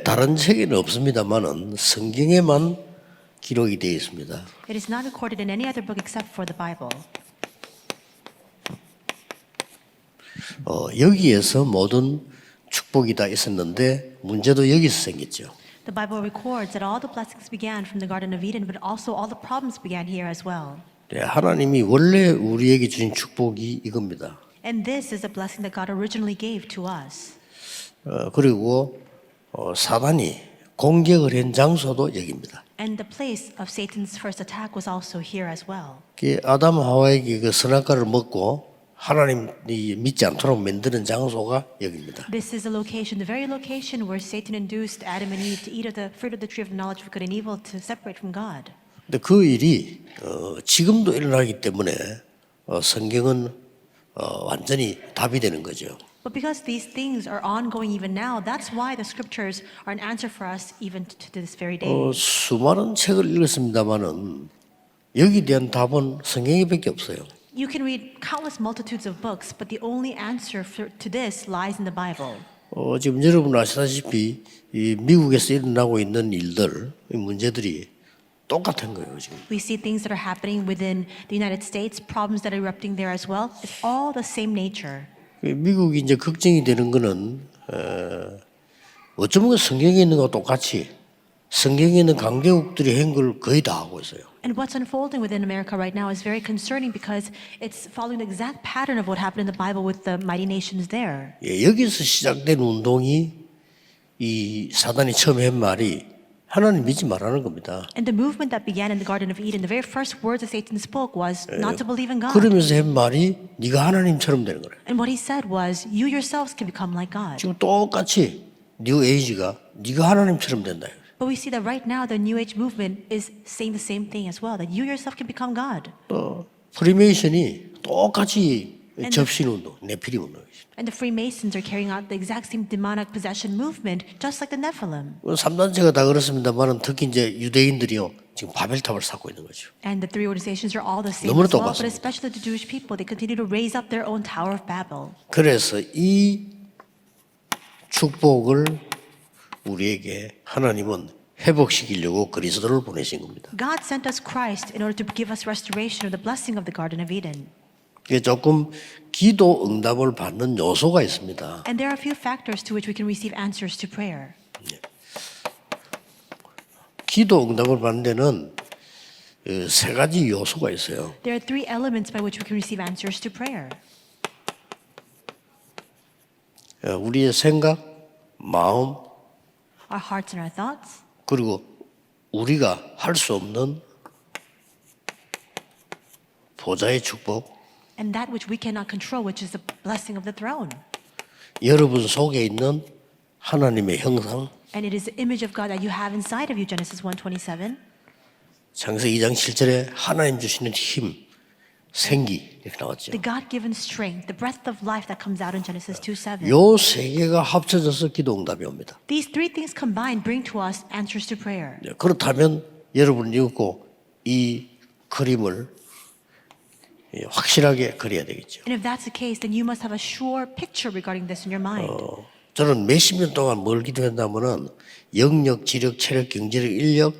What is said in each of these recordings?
다른 책에는 없습니다만은 성경에만 기록이 되어 있습니다. It is not recorded in any other book except for the Bible. 여기에서 모든 축복이 다 있었는데 문제도 여기서 생겼죠. The Bible records that all the blessings began from the Garden of Eden, but also all the problems began here as well. 네, 하나님이 원래 우리에게 주신 축복이 이겁니다. And this is a blessing that God originally gave to us. 그리고 사단이 공격을 한 장소도 여기입니다. And the place of Satan's first attack was also here as well. 아담 하와에게 그 선악과를 먹고 하나님이 믿지 않도록 만드는 장소가 여기입니다. This is the location, the very location where Satan induced Adam and Eve to eat of the fruit of the tree of the knowledge of good and evil to separate from God. 근데 그 일이 지금도 일어나기 때문에 성경은 완전히 답이 되는 거죠. But because these things are ongoing even now, that's why the scriptures are an answer for us even to this very day. 수많은 책을 읽었습니다만은 여기에 대한 답은 성경에밖에 없어요. You can read countless multitudes of books, but the only answer to this lies in the Bible. 지금 여러분 아시다시피 이 미국에서 일어나고 있는 일들, 이 문제들이 똑같은 거예요 지금. We see things that are happening within the United States, problems that are erupting there as well. It's all the same nature. 미국이 이제 걱정이 되는 거는 어쩌면 성경에 있는 것과 똑같이 성경에 있는 강대국들이 한 걸 거의 다 하고 있어요. And what's unfolding within America right now is very concerning because it's following the exact pattern of what happened in the Bible with the mighty nations there. 여기서 시작된 운동이 이 사단이 처음 한 말이 하나님 믿지 말라는 겁니다. And the movement that began in the Garden of Eden, the very first words that Satan spoke was not to believe in God. 그러면서 한 말이 네가 하나님처럼 되는 거래. And what he said was, you yourselves can become like God. 지금 똑같이 뉴 에이지가 네가 하나님처럼 된다. But we see that right now the New Age movement is saying the same thing as well, that you yourself can become God. 또 프리메이션이 똑같이 접신 운동, 네피림 운동이죠. And the Freemasons are carrying out the exact same demonic possession movement, just like the Nephilim. 3단체가 다 그렇습니다만은 특히 이제 유대인들이요 지금 바벨탑을 쌓고 있는 거죠. And the three organizations are all the same 너무나 as well, but 똑같습니다. especially the Jewish people, they continue to raise up their own Tower of Babel. 그래서 이 축복을 우리에게 하나님은 회복시키려고 그리스도를 보내신 겁니다. God sent us Christ in order to give us restoration of the blessing of the Garden of Eden. 이게 조금 기도 응답을 받는 요소가 있습니다. And there are a few factors to which we can receive answers to prayer. 기도 응답을 받는 데는 세 가지 요소가 있어요. There are three elements by which we can receive answers to prayer. 우리의 생각, 마음, Our hearts and our thoughts, 그리고 우리가 할 수 없는 보좌의 축복, and that which we cannot control, which is the blessing of the throne. 여러분 속에 있는 하나님의 형상, And it is the image of God that you have inside of you, Genesis 1:27. 창세기 2장 7절에 하나님 주시는 힘, 생기 이렇게 나왔죠. The God-given strength, the breath of life that comes out in Genesis 2:7. 요 세 개가 합쳐져서 기도 응답이 옵니다. These three things combined bring to us answers to prayer. 그렇다면 여러분이 읽고 이 그림을 확실하게 그려야 되겠죠. And if that's the case, then you must have a sure picture regarding this in your mind. 저는 몇십 년 동안 뭘 기도했냐면은 영력, 지력, 체력, 경제력, 인력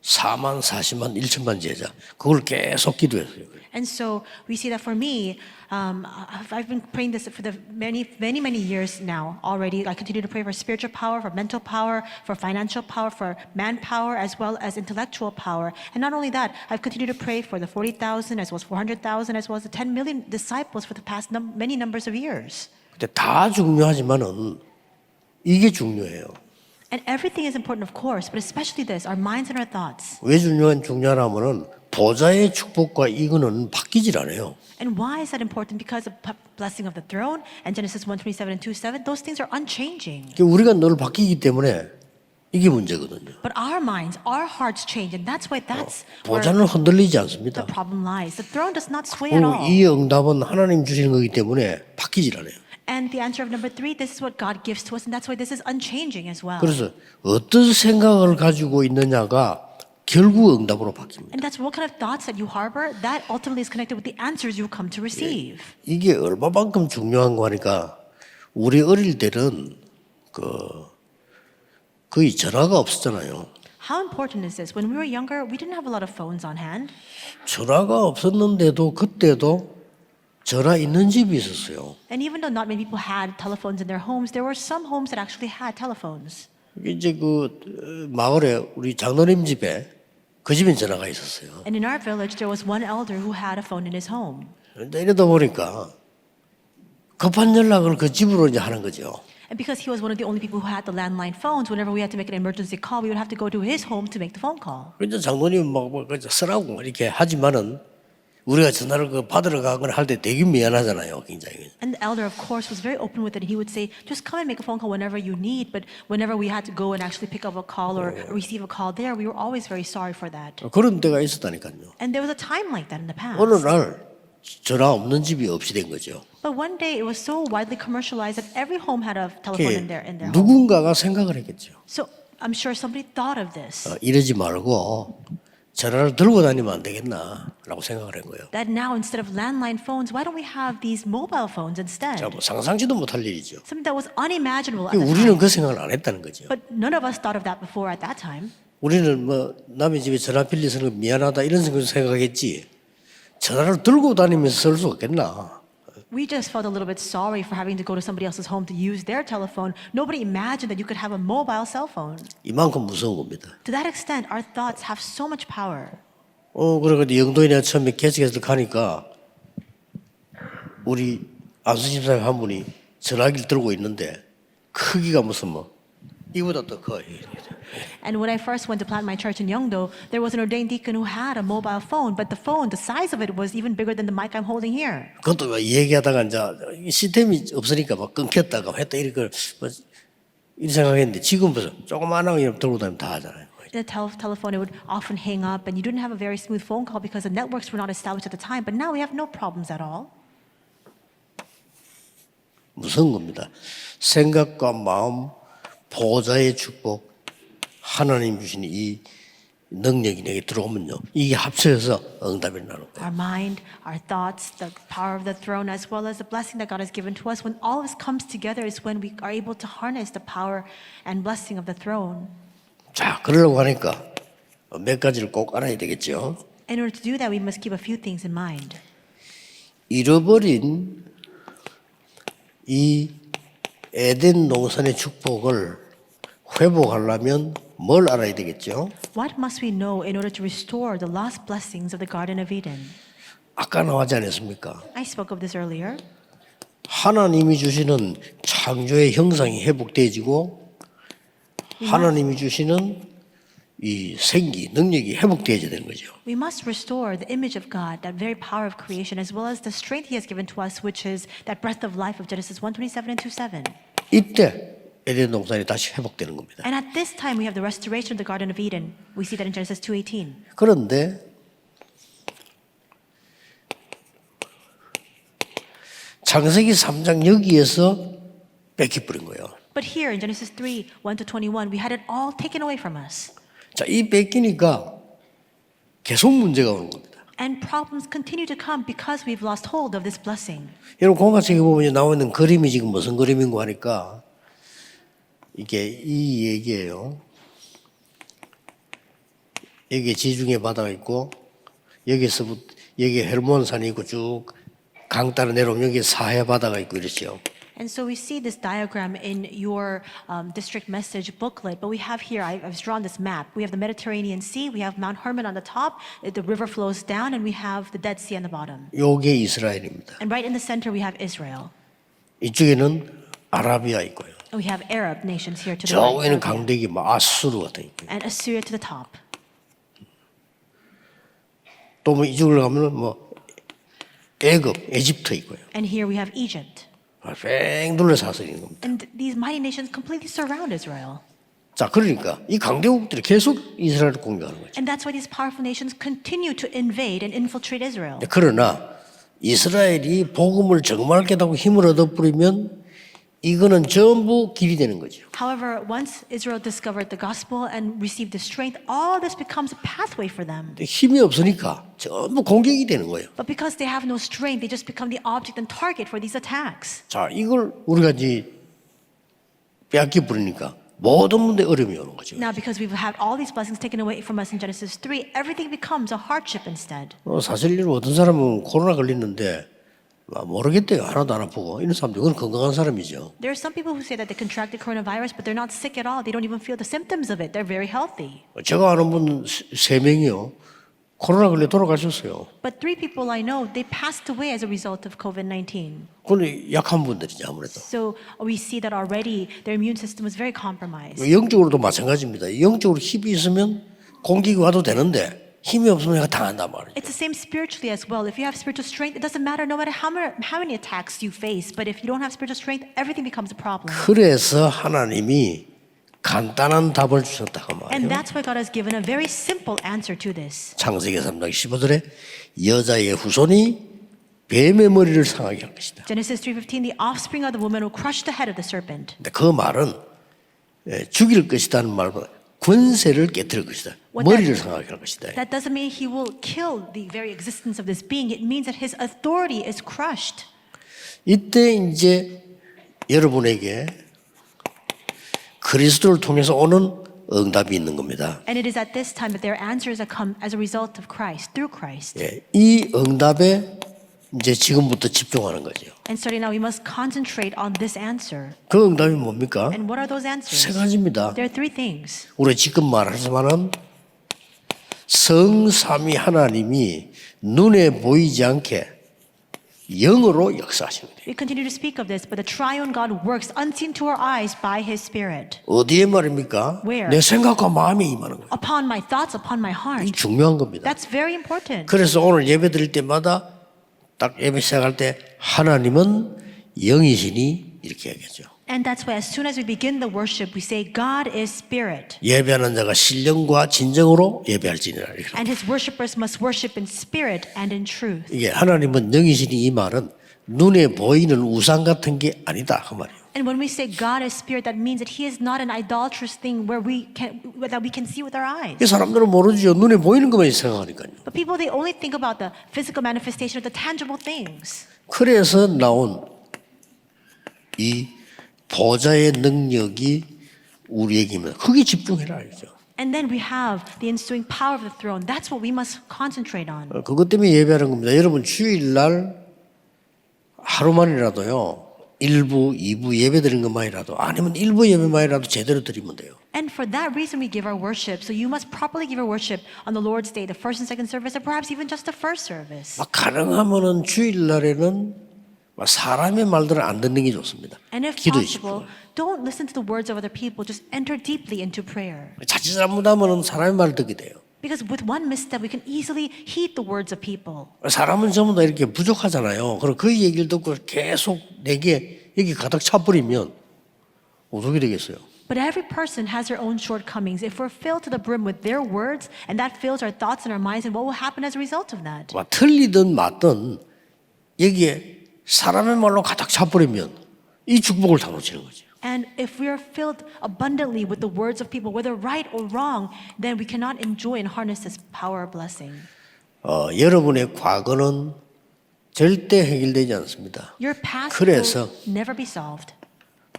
4만, 40만, 1천만 제자 그걸 계속 기도했어요. And so we see that for me, I've been praying this for the many years now already. I continue to pray for spiritual power, for mental power, for financial power, for manpower, as well as intellectual power. And not only that, I've continued to pray for the 40,000, as well as 400,000, as well as the 10 million disciples for the past many numbers of years. 근데 다 중요하지만은 이게 중요해요. And everything is important, of course, but especially this, our minds and our thoughts. 왜 중요하냐면은 보좌의 축복과 이거는 바뀌질 않아요. And why is that important? Because the blessing of the throne and Genesis 1:27 and 2:7, those things are unchanging. 우리가 늘 바뀌기 때문에 이게 문제거든요. But our minds, our hearts change, and that's why that's where 보좌는 흔들리지 않습니다. the problem lies. The throne does not sway at all. 이 응답은 하나님 주시는 거기 때문에 바뀌질 않아요. And the answer of number 3, this is what God gives to us, and that's why this is unchanging as well. 그래서 어떤 생각을 가지고 있느냐가 결국 응답으로 바뀝니다. And that's what kind of thoughts that you harbor, that ultimately is connected with the answers you come to receive. 이게 얼마만큼 중요한 거니까 우리 어릴 때는 거의 전화가 없었잖아요. How important is this? When we were younger, we didn't have a lot of phones on hand. 전화가 없었는데도 그때도 전화 있는 집이 있었어요. And even though not many people had telephones in their homes, there were some homes that actually had telephones. 이제 그 마을에 우리 장로님 집에 그 집엔 전화가 있었어요. And in our village, there was one elder who had a phone in his home. 그런데 이러다 보니까 급한 연락을 그 집으로 이제 하는 거죠. And because he was one of the only people who had the landline phones, whenever we had to make an emergency call, we would have to go to his home to make the phone call. 그래서 장로님 막 쓰라고 이렇게 하지만은 우리가 전화를 그 받으러 가거나 할 때 되게 미안하잖아요, 굉장히. And the elder, of course, was very open with it. He would say, just come and make a phone call whenever you need. But whenever we had to go and actually pick up a call or receive a call there, we were always very sorry for that. 그런 때가 있었다니까요. And there was a time like that in the past. 어느 날 전화 없는 집이 없이 된 거죠. But one day it was so widely commercialized that every home had a telephone in their home. 누군가가 생각을 했겠죠. So I'm sure somebody thought of this. 이러지 말고 전화를 들고 다니면 안 되겠나라고 생각을 한 거예요. That now instead of landline phones, why don't we have these mobile phones instead? 자, 뭐 상상지도 못할 일이죠. Something that was unimaginable at the 우리는 time. 그 생각을 안 했다는 거죠. But none of us thought of that before at that time. 우리는 뭐 남의 집에 전화 빌려서 미안하다 이런 생각했지. 전화를 들고 다니면서 쓸 수 없겠나. We just felt a little bit sorry for having to go to somebody else's home to use their telephone. Nobody imagined that you could have a mobile cell phone. 이만큼 무서운 겁니다. To that extent, our thoughts have so much power. 그러고 영도에 내가 처음에 개척해서 가니까 우리 안수 집사님 한 분이 전화기를 들고 있는데 크기가 무슨 뭐 이보다 더 커요. And when I first went to plant my church in Yeongdo, there was an ordained deacon who had a mobile phone, but the phone, the size of it was even bigger than the mic I'm holding here. 그것도 막 얘기하다가 이제 시스템이 없으니까 막 끊겼다가 했다 이렇게 이 생각했는데 지금 벌써 조그마한 거 들고 다니면 다 하잖아요. The telephone, it would often hang up, and you didn't have a very smooth phone call because the networks were not established at the time. But now we have no problems at all. 무서운 겁니다. 생각과 마음, 보호자의 축복, 하나님 주신 이 능력이 내게 들어오면요, 이게 합쳐져서 응답이 나는 거예요. Our mind, our thoughts, the power of the throne, as well as the blessing that God has given to us. When all of this comes together, is when we are able to harness the power and blessing of the throne. 자, 그러려고 하니까 몇 가지를 꼭 알아야 되겠죠. In order to do that, we must keep a few things in mind. 잃어버린 이 에덴동산의 축복을 회복하려면 뭘 알아야 되겠죠? What must we know in order to restore the lost blessings of the Garden of Eden? 아까 나오지 않았습니까? I spoke of this earlier. 하나님이 주시는 창조의 형상이 회복되어지고 하나님이 주시는 이 생기, 능력이 회복되어야 되는 거죠. We must restore the image of God, that very power of creation, as well as the strength He has given to us, which is that breath of life of Genesis 1:27 and 2:7. 이때 에덴 동산이 다시 회복되는 겁니다. And at this time, we have the restoration of the Garden of Eden. We see that in Genesis 2:18. 그런데 창세기 3장 여기에서 뺏겨버린 거예요. But here in Genesis 3:1-21, we had it all taken away from us. 자, 이 뺏기니까 계속 문제가 오는 겁니다. And problems continue to come because we've lost hold of this blessing. 여러분 공화책에 보면 나와 있는 그림이 지금 무슨 그림인고 하니까 이게 이 얘기예요. 여기에 지중해 바다가 있고 여기에서부터 여기 헬몬산이 있고 쭉 강 따라 내려오면 여기 사해 바다가 있고 이렇죠. And so we see this diagram in your district message booklet, but we have here, I've drawn this map. We have the Mediterranean Sea, we have Mount Hermon on the top, the river flows down, and we have the Dead Sea on the bottom. 요게 이스라엘입니다. And right in the center, we have Israel. 이쪽에는 아라비아 있고요. And we have Arab nations here to the 저 right. 위에는 Arabia. 강대기 뭐 아수르 같은 있고요. And Assyria to the top. 또 뭐 이쪽으로 가면은 뭐 애굽, 에집트 있고요. And here we have Egypt. 뺑 둘러싸서 있는 겁니다. And these mighty nations completely surround Israel. 자, 그러니까 이 강대국들이 계속 이스라엘을 공격하는 거죠. And that's why these powerful nations continue to invade and infiltrate Israel. 그러나 이스라엘이 복음을 정말 깨닫고 힘을 얻어버리면 이거는 전부 길이 되는 거죠. However, once Israel discovered the gospel and received the strength, all this becomes a pathway for them. 힘이 없으니까 전부 공격이 되는 거예요. But because they have no strength, they just become the object and target for these attacks. 자, 이걸 우리가 이제 빼앗겨 버리니까 모든 문제 어려움이 오는 거죠. Now, because we've had all these blessings taken away from us in Genesis 3, everything becomes a hardship instead. 사실 어떤 사람은 코로나 걸렸는데 모르겠대요. 하나도 안 아프고 이런 사람들 그건 건강한 사람이죠. There are some people who say that they contracted coronavirus, but they're not sick at all. They don't even feel the symptoms of it. They're very healthy. 제가 아는 분 3명이요. 코로나 걸려 돌아가셨어요. But 3 people I know, they passed away as a result of COVID-19. 그건 약한 분들이죠 아무래도. So we see that already their immune system was very compromised. 영적으로도 마찬가지입니다. 영적으로 힘이 있으면 공격이 와도 되는데 힘이 없으면 내가 당한단 말이에요. It's the same spiritually as well. If you have spiritual strength, it doesn't matter no matter how many attacks you face. But if you don't have spiritual strength, everything becomes a problem. 그래서 하나님이 간단한 답을 주셨다고 And 말이에요. that's why God has given a very simple answer to this. 창세기 3장 15절에 여자의 후손이 뱀의 머리를 상하게 할 것이다. Genesis 3:15, the offspring of the woman will crush the head of the serpent. 근데 그 말은 죽일 것이다는 말보다 권세를 깨뜨릴 것이다. 머리를 상하게 할 것이다. That doesn't mean he will kill the very existence of this being. It means that his authority is crushed. 이때 이제 여러분에게 그리스도를 통해서 오는 응답이 있는 겁니다. And it is at this time that their answers have come as a result of Christ, through Christ. 이 응답에 이제 지금부터 집중하는 거죠. And starting now, we must concentrate on this answer. 그 응답이 뭡니까? And what are those answers? 세 가지입니다. There are 3 things. 우리 지금 말하지만은 성삼위 하나님이 눈에 보이지 않게 영으로 역사하시는 거예요. We continue to speak of this, but the triune God works unseen to our eyes by His Spirit. 어디에 말입니까? Where? 내 생각과 마음에 임하는 거예요. Upon my thoughts, upon my 이 heart. 중요한 겁니다. That's very important. 그래서 오늘 예배 드릴 때마다 딱 예배 시작할 때 하나님은 영이시니 이렇게 얘기하죠. And that's why as soon as we begin the worship, we say, God is Spirit. 예배하는 자가 신령과 진정으로 예배할지니라. And His worshipers must worship in spirit and in truth. 이게 하나님은 영이시니 이 말은 눈에 보이는 우상 같은 게 아니다 그 말이에요. And when we say God is Spirit, that means that He is not an idolatrous thing that we can see with our eyes. 이 사람들은 모르죠. 눈에 보이는 것만 생각하니까요. But people, they only think about the physical manifestation of the tangible things. 그래서 나온 이 보좌의 능력이 우리에게면 거기에 집중해라 이죠. And then we have the ensuing power of the throne. That's what we must concentrate on. 그것 때문에 예배하는 겁니다. 여러분 주일날 하루만이라도요. 1부, 2부 예배 드리는 것만이라도 아니면 1부 예배만이라도 제대로 드리면 돼요. And for that reason, we give our worship. So you must properly give our worship on the Lord's Day, the first and second service, or perhaps even just the first service. 가능하면은 주일날에는 사람의 말들을 안 듣는 게 좋습니다. And if 기도에 possible, 집중해요. don't listen to the words of other people. Just enter deeply into prayer. 자칫 잘못하면은 사람의 말을 듣게 돼요. Because with one misstep, we can easily heed the words of people. 사람은 전부 다 이렇게 부족하잖아요. 그럼 그 얘기를 듣고 계속 내게 여기 가득 차버리면 어떻게 되겠어요? But every person has their own shortcomings. If we're filled to the brim with their words, and that fills our thoughts and our minds, and what will happen as a result of that? 틀리든 맞든 여기에 사람의 말로 가득 차버리면 이 축복을 다 놓치는 거죠. And if we are filled abundantly with the words of people, whether right or wrong, then we cannot enjoy and harness this power of blessing. 여러분의 과거는 절대 해결되지 않습니다. Your past 그래서 will never be solved.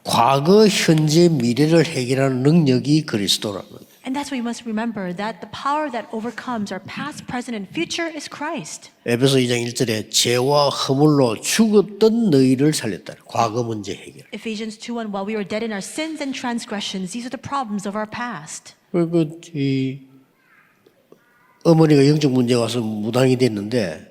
과거, 현재, 미래를 해결하는 능력이 그리스도라는 거예요. And that's why we must remember that the power that overcomes our past, present, and future is Christ. 에베소 2장 1절에 죄와 허물로 죽었던 너희를 살렸다. 과거 문제 해결. Ephesians 2:1, while we were dead in our sins and transgressions, these are the problems of our past. 그리고 이 어머니가 영적 문제 와서 무당이 됐는데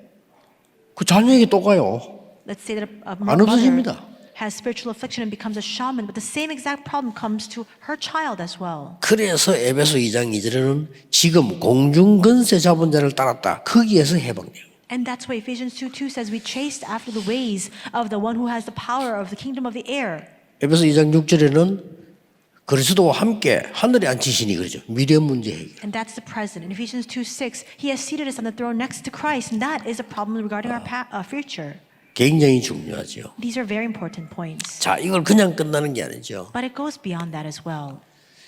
그 자녀에게 또 가요. Let's say that a 안 mother 없어집니다. has spiritual affliction and becomes a shaman, but the same exact problem comes to her child as well. 그래서 에베소 2장 2절에는 지금 공중근세 잡은 자를 따랐다. 거기에서 해방돼요. And that's why Ephesians 2:2 says we chased after the ways of the one who has the power of the kingdom of the air. 에베소 2장 6절에는 그리스도와 함께 하늘에 앉히시니 그러죠. 미래 문제 해결. And that's the present. In Ephesians 2:6, he has seated us on the throne next to Christ, and that is a problem regarding our future. 굉장히 중요하죠. These are very important points. 자, 이걸 그냥 끝나는 게 아니죠. But it goes beyond that as well.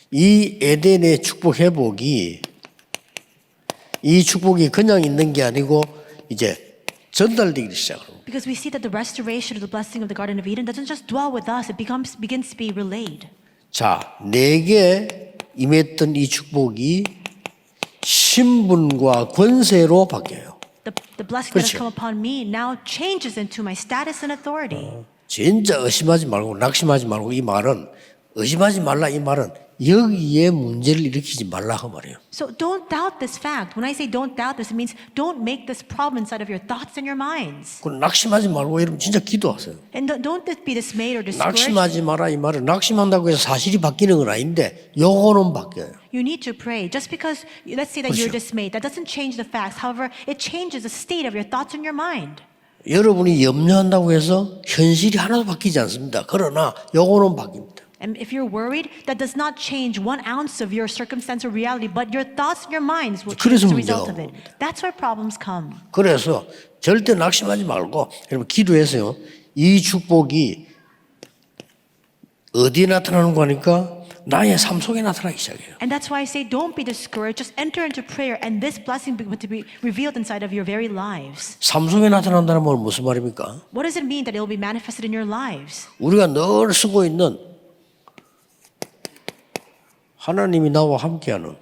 이 에덴의 축복 회복이 이 축복이 그냥 있는 게 아니고 이제 전달되기 시작합니다. Because we see that the restoration of the blessing of the Garden of Eden doesn't just dwell with us, it begins to be relayed. 자, 내게 임했던 이 축복이 신분과 권세로 바뀌어요. The blessing that has 그렇죠. come upon me now changes into my status and authority. 진짜 의심하지 말고 낙심하지 말고 이 말은 의심하지 말라 이 말은 여기에 문제를 일으키지 말라 그 말이에요. So don't doubt this fact. When I say don't doubt this, it means don't make this problem inside of your thoughts and your minds. 그 낙심하지 말고 여러분 진짜 기도하세요. And don't be dismayed or discouraged. 낙심하지 마라 이 말은 낙심한다고 해서 사실이 바뀌는 건 아닌데 요거는 바뀌어요. You need to pray. Just because, let's say that you're 그렇죠. dismayed, that doesn't change the facts. However, it changes the state of your thoughts and your mind. 여러분이 염려한다고 해서 현실이 하나도 바뀌지 않습니다. 그러나 요거는 바뀝니다. And if you're worried, that does not change 1 ounce of your circumstance or reality, but your thoughts and your minds will change as a result of it. That's where problems come. 그래서 절대 낙심하지 말고 여러분 기도해서요. 이 축복이 어디에 나타나는 거니까 나의 삶 속에 나타나기 시작해요. And that's why I say don't be discouraged. Just enter into prayer and this blessing begin to be revealed inside of your very lives. 삶 속에 나타난다는 건 무슨 말입니까? What does it mean that it will be manifested in your lives? 우리가 늘 쓰고 있는 하나님이 나와 함께하는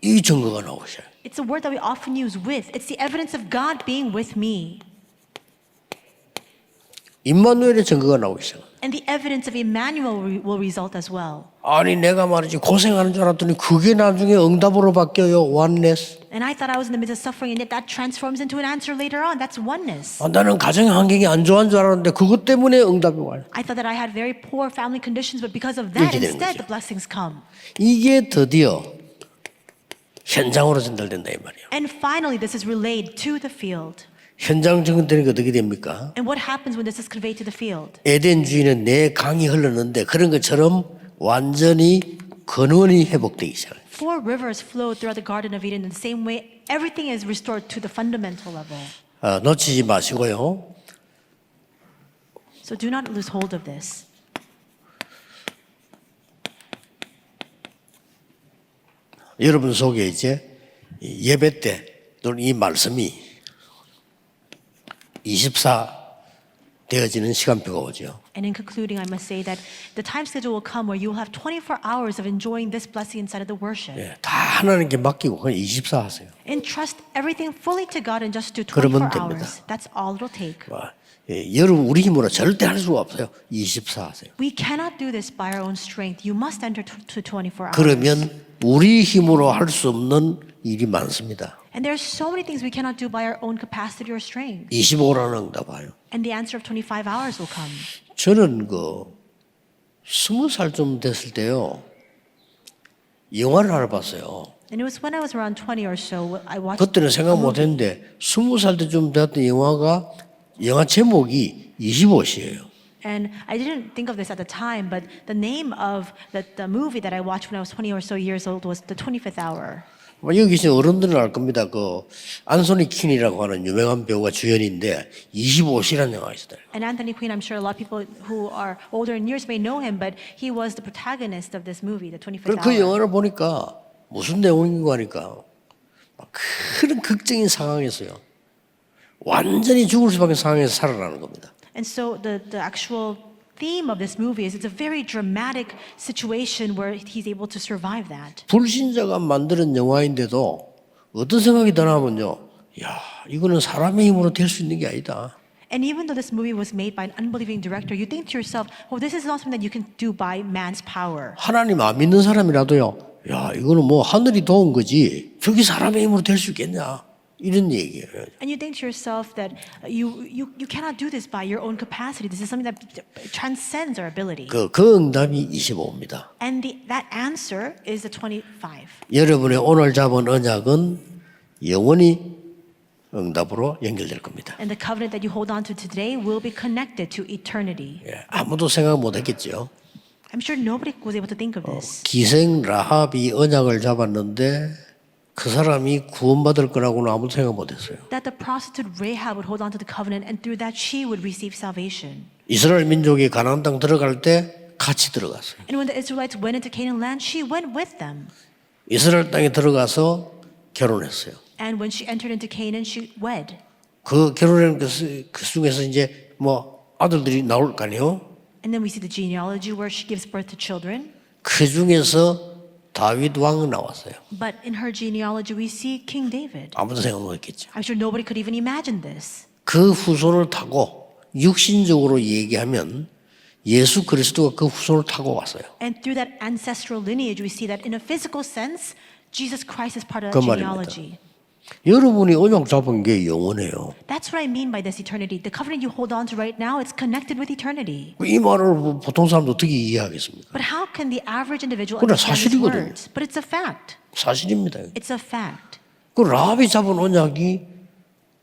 이 증거가 나오셔요. It's a word that we often use with. It's the evidence of God being with me. 임마누엘의 증거가 나오셔요. And the evidence of Emmanuel will result as well. 아니 내가 말이지 고생하는 줄 알았더니 그게 나중에 응답으로 바뀌어요. oneness. And I thought I was in the midst of suffering and yet that transforms into an answer later on. That's oneness. 나는 가정 환경이 안 좋은 줄 알았는데 그것 때문에 응답이 와요. I thought that I had very poor family conditions, but because of that, 이렇게 되는 instead 거죠. the blessings come. 이게 드디어 현장으로 전달된다 이 말이에요. And finally, this is relayed to the field. 현장 증언되니까 어떻게 됩니까? And what happens when this is conveyed to the field? 에덴 주인은 내 강이 흘렀는데 그런 것처럼 완전히 근원이 회복되기 시작해요. 4 rivers flowed throughout the Garden of Eden in the same way. Everything is restored to the fundamental level. 놓치지 마시고요. So do not lose hold of this. 여러분 속에 이제 예배 때 또는 이 말씀이 24 되어지는 시간표가 오죠. And in concluding, I must say that the time schedule will come where you will have 24 hours of enjoying this blessing inside of the worship. 예, 다 하나님께 맡기고 그냥 24 하세요. Entrust everything fully to God and just do 그러면 24 됩니다. hours. That's all it'll take. 여러분 우리 힘으로 절대 할 수가 없어요. 24 하세요. We cannot do this by our own strength. You must enter to 24 hours. 그러면 우리 힘으로 할 수 없는 일이 많습니다. And there are so many things we cannot do by our own capacity or strength. 25라는 응답 와요. And the answer of 25 hours will come. 저는 20살쯤 됐을 때요. 영화를 하나 봤어요. And it was when I was around 20 or so, I watched 그때는 생각 못 했는데 20살 때쯤 됐던 영화 제목이 25시예요. And I didn't think of this at the time, but the name of the movie that I watched when I was 20 or so years old was The 25th Hour. 여기 계신 어른들은 알 겁니다. 안소니 퀸이라고 하는 유명한 배우가 주연인데 25시라는 영화가 있어요. And Anthony Quinn, I'm sure a lot of people who are older in years may know him, but he was the protagonist of this movie, The 25th 그 Hour. 영화를 보니까 무슨 내용인가 하니까 큰 극적인 상황에서요. 완전히 죽을 수밖에 상황에서 살아나는 겁니다. And so the actual theme of this movie is it's a very dramatic situation where he's able to survive that. 불신자가 만드는 영화인데도 어떤 생각이 드냐면요. 야, 이거는 사람의 힘으로 될 수 있는 게 아니다. And even though this movie was made by an unbelieving director, you think to yourself, oh, this is not something that you can do by man's power. 하나님 안 믿는 사람이라도요. 야, 이거는 하늘이 도운 거지. 저기 사람의 힘으로 될 수 있겠냐. 이런 얘기예요. And you think to yourself that you cannot do this by your own capacity. This is something that transcends our ability. 그 응답이 25입니다. And that answer is the 25. 여러분의 오늘 잡은 언약은 영원히 응답으로 연결될 겁니다. And the covenant that you hold on to today will be connected to eternity. 예, 아무도 생각 못 했겠죠. I'm sure nobody was able to think of this. 기생 라합이 언약을 잡았는데 그 사람이 구원받을 거라고는 아무도 생각 못 했어요. That the prostitute Rahab would hold on to the covenant and through that she would receive salvation. 이스라엘 민족이 가나안 땅 들어갈 때 같이 들어갔어요. And when the Israelites went into Canaan land, she went with them. 이스라엘 땅에 들어가서 결혼했어요. And when she entered into Canaan, she wed. 그 결혼한 그 중에서 이제 아들들이 나올 거 아니에요? And then we see the genealogy where she gives birth to children. 그 중에서 다윗 왕 나왔어요. But in her genealogy, we see King David. 아무도 생각 못했겠죠. I'm sure nobody could even imagine this. 그 후손을 타고 육신적으로 얘기하면 예수 그리스도가 그 후손을 타고 왔어요. And through that ancestral lineage, we see that in a physical sense, Jesus Christ is part of 그 that 말입니다. genealogy. 여러분이 언약 잡은 게 영원해요. That's what I mean by this eternity. The covenant you hold on to right now, it's connected with eternity. 이 말을 보통 사람도 어떻게 이해하겠습니까? But how can the average individual 그러나 understand these 사실이거든요. words? But it's a fact. 사실입니다. It's a fact. 그 라합이 잡은 언약이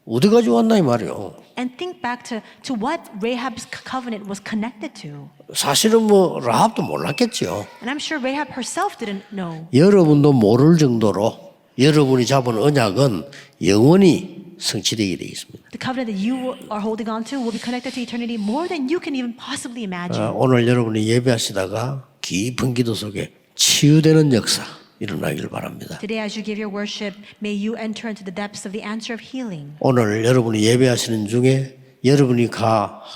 어디까지 왔나 이 말이에요. And think back to what Rahab's covenant was connected to. 사실은 뭐 라합도 몰랐겠죠. And I'm sure Rahab herself didn't know. 여러분도 모를 정도로 여러분이 잡은 언약은 영원히 성취되게 되어 있습니다. The covenant that you are holding on to will be connected to eternity more than you can even possibly imagine. 오늘 여러분이 예배하시다가 깊은 기도 속에 치유되는 역사 일어나길 바랍니다. Today, as you give your worship, may you enter into the depths of the answer of healing. 오늘 여러분이 예배하시는 중에 여러분이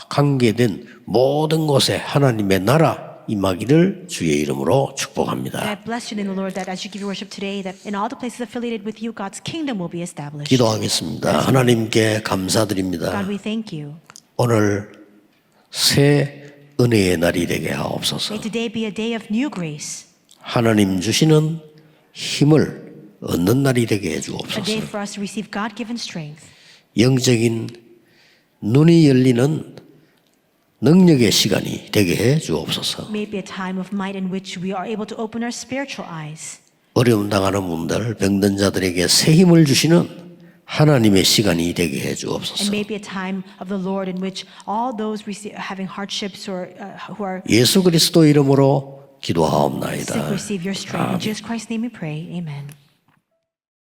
관계된 모든 곳에 하나님의 나라 임하기를 주의 이름으로 축복합니다. And I bless you in the Lord that as you give your worship today, that in all the places affiliated with you, God's kingdom will be established. 기도하겠습니다. 하나님께 God, 감사드립니다. we thank you. 오늘 새 은혜의 날이 되게 하옵소서. May today be a day of new grace, 하나님 주시는 힘을 얻는 날이 되게 해 a 주옵소서. day for us to receive God-given strength. 영적인 눈이 열리는 능력의 시간이 되게 해 주옵소서. May it be a time of might in which we are able to open our spiritual eyes. 어려움 당하는 분들, 병든 자들에게 새 힘을 주시는 하나님의 시간이 되게 해 And 주옵소서. may it be a time of the Lord in which all those having hardships or who are 예수 그리스도 이름으로 기도하옵나이다. sick receive your strength. In Jesus Christ's name we pray. Amen.